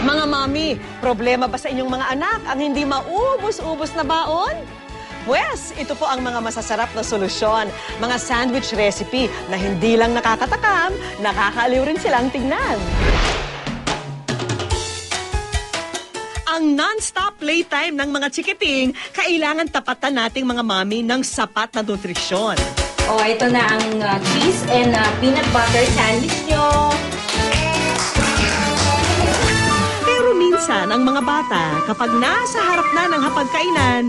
Mga mami, problema ba sa inyong mga anak ang hindi maubos-ubos na baon? Pwes, ito po ang mga masasarap na solusyon. Mga sandwich recipe na hindi lang nakakatakam, nakakaaliw rin silang tignan. Ang non-stop playtime ng mga chikiting, kailangan tapatan nating mga mami ng sapat na nutrisyon. Oh, ito na ang cheese and peanut butter sandwich nyo. Minsan, ang mga bata, kapag nasa harap na ng hapagkainan,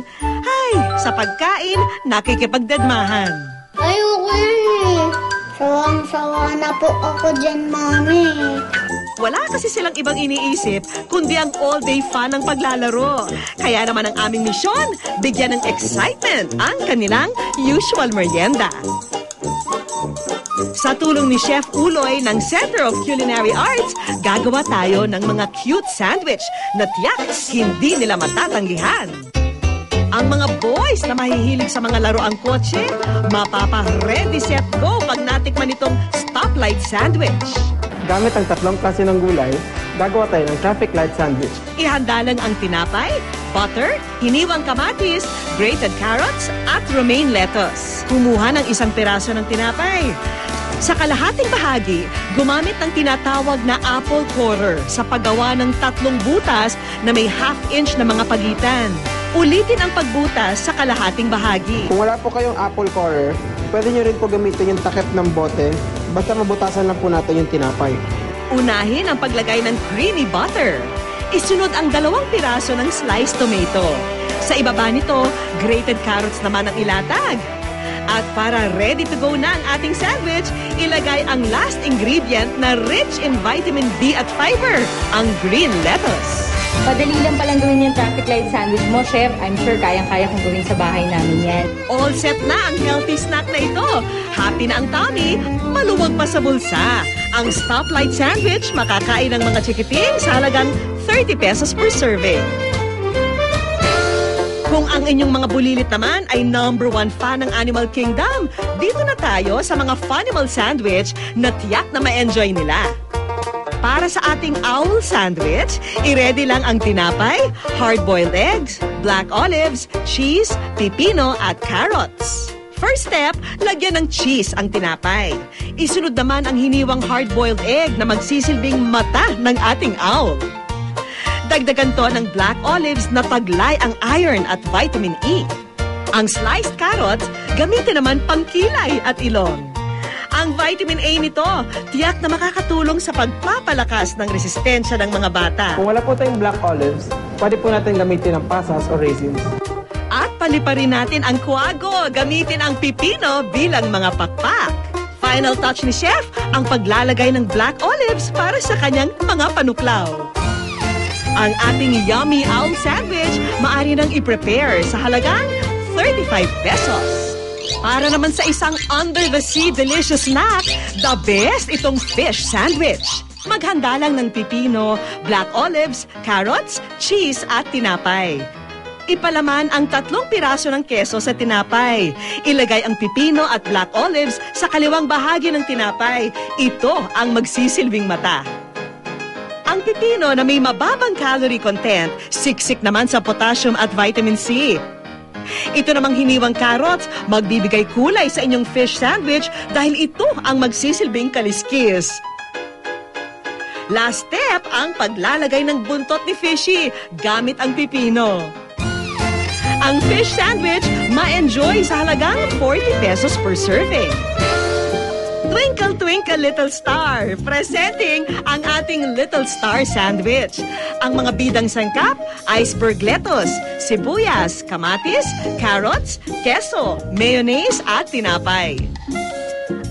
ay, sa pagkain, nakikipagdadmahan. Ayoko eh. Sawang-sawa na po ako dyan, Mami. Wala kasi silang ibang iniisip, kundi ang all-day fun ng paglalaro. Kaya naman ang aming misyon, bigyan ng excitement ang kanilang usual merienda. Sa tulong ni Chef Uloy ng Center of Culinary Arts, gagawa tayo ng mga cute sandwich na tiyak hindi nila matatanggihan. Ang mga boys na mahihilig sa mga laruang kotse, mapapa-ready set go pag natikman itong stoplight sandwich. Gamit ang 3 klase ng gulay, gagawa tayo ng traffic light sandwich. Ihanda lang ang tinapay, butter, hiniwang kamatis, grated carrots, at romaine lettuce. Kumuha ng 1 piraso ng tinapay. Sa kalahating bahagi, gumamit ng tinatawag na apple corer sa paggawa ng 3 butas na may 1/2 inch na mga pagitan. Ulitin ang pagbutas sa kalahating bahagi. Kung wala po kayong apple corer, pwede nyo rin po gamitin yung takip ng bote, basta mabutasan lang po natin yung tinapay. Unahin ang paglagay ng creamy butter. Isunod ang 2 piraso ng sliced tomato. Sa ibaba nito, grated carrots naman ang ilatag. At para ready to go na ang ating sandwich, ilagay ang last ingredient na rich in vitamin B at fiber, ang green lettuce. Madali lang palang gawin yung traffic light sandwich mo, Chef. I'm sure kayang-kaya kong gawin sa bahay namin yan. All set na ang healthy snack na ito. Happy na ang tummy, maluwag pa sa bulsa. Ang stoplight sandwich makakain ng mga chikiting sa halagang 30 pesos per serving. Kung ang inyong mga bulilit naman ay number 1 fan ng Animal Kingdom, dito na tayo sa mga Funimal sandwich na tiyak na ma-enjoy nila. Para sa ating owl sandwich, i-ready lang ang tinapay, hard-boiled eggs, black olives, cheese, pipino at carrots. First step, lagyan ng cheese ang tinapay. Isunod naman ang hiniwang hard-boiled egg na magsisilbing mata ng ating owl. Dagdagan to ng black olives na taglay ang iron at vitamin E. Ang sliced carrots, gamitin naman pangkilay at ilong. Ang vitamin A nito, tiyak na makakatulong sa pagpapalakas ng resistensya ng mga bata. Kung wala po tayong black olives, pwede po natin gamitin ang pasas o raisins. At paliparin natin ang kuwago, gamitin ang pipino bilang mga pakpak. Final touch ni Chef, ang paglalagay ng black olives para sa kanyang mga panuklaw. Ang ating yummy owl sandwich, maaari nang i-prepare sa halagang 35 pesos. Para naman sa isang under-the-sea delicious snack, the best itong fish sandwich. Maghanda lang ng pipino, black olives, carrots, cheese at tinapay. Ipalaman ang 3 piraso ng keso sa tinapay. Ilagay ang pipino at black olives sa kaliwang bahagi ng tinapay. Ito ang magsisilbing mata. Ang pipino na may mababang calorie content, siksik naman sa potassium at vitamin C. Ito namang hiniwang carrots, magbibigay kulay sa inyong fish sandwich dahil ito ang magsisilbing kaliskis. Last step, ang paglalagay ng buntot ni Fishy gamit ang pipino. Ang fish sandwich, ma-enjoy sa halagang 40 pesos per serving. Twinkle, twinkle, little star. Presenting ang ating Little Star Sandwich. Ang mga bidang sangkap, iceberg lettuce, sibuyas, kamatis, carrots, keso, mayonnaise at tinapay.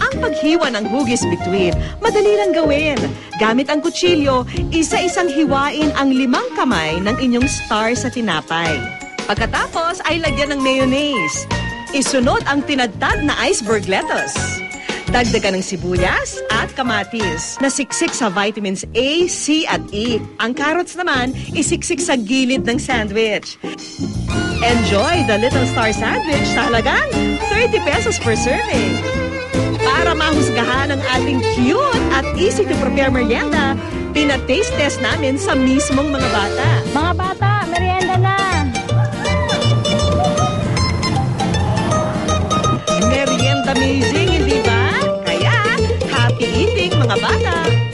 Ang paghiwa ng hugis between, madali lang gawin. Gamit ang kutsilyo, isa-isang hiwain ang 5 kamay ng inyong star sa tinapay. Pagkatapos ay lagyan ng mayonnaise. Isunod ang tinadtad na iceberg lettuce. Dagdagan ng sibuyas at kamatis na siksik sa vitamins A, C at E. Ang carrots naman, isiksik sa gilid ng sandwich. Enjoy the Little Star Sandwich sa halagang 30 pesos per serving. Para mahusgahan ang ating cute at easy to prepare merienda, Pina-taste test namin sa mismong mga bata. Mga bata, merienda na! Merienda amazing, hindi ba? Kaya, happy eating mga bata!